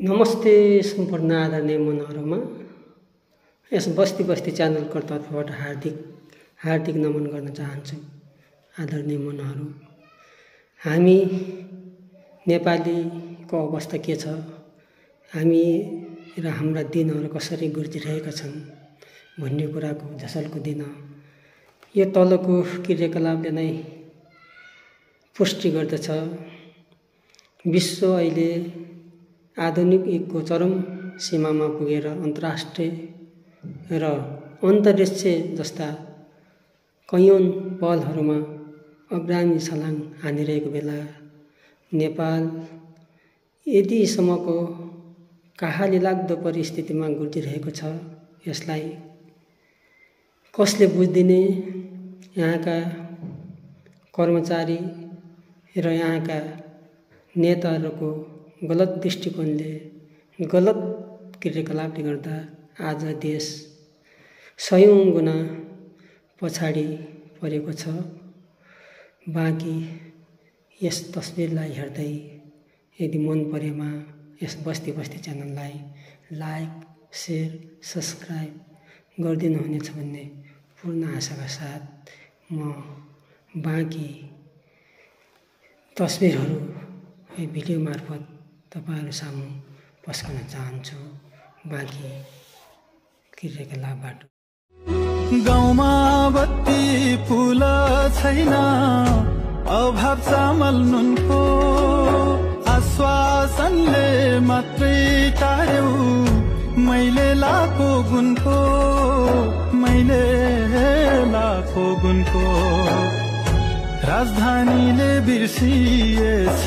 नमस्ते सम्पूर्ण आदरणीय मनहरुमा यस बस्ती बस्ती च्यानलको तर्फबाट हार्दिक नमन गर्न चाहन्छु। आदरणीय मनहरु, हामी नेपालीको अवस्था के छ, हामी र हाम्रा दिनहरु कसरी गुज्रिरहेका छन् भन्ने कुराको झलक दिन यो तलको क्रियाकलापले नै पुष्टि गर्दछ। विश्व अहिले आधुनिक युगको चरम सीमामा पुगेर अन्तर्राष्ट्रिय र अन्तरिक्ष जस्ता कैयौं पहलहरूमा अग्रणी छलाङ हानिरहेको बेला नेपाल यतिसम्मको कहाली लाग्दो परिस्थितिमा गुज्रिरहेको छ। यसलाई कसले बुझ्दिने? यहाँका कर्मचारी र यहाँका नेताहरूको गलत दृष्टिकोणले, गलत क्रियाकलापले गर्दा आज देश सयौं गुना पछाडि परेको छ। बाँकी यस तस्बिरलाई हेर्दै यदि मन परेमा यस बस्ती बस्ती च्यानललाई लाइक, शेयर, सब्स्क्राइब गरिदिनुहुनेछ भन्ने पूर्ण आशाका साथ म बाँकी तस्बिरहरू यो भिडियो मार्फत तपाईहरु सामु पस्कन चाहन्छु। बाँकी क्रियाकलापबाट गाउँमा बत्ती पुल छैन, अभाव चामल नुनको, आश्वासनले मात्रै टाढ्यौ मैले लाको गुनको राजधानीले बिर्सिएछ।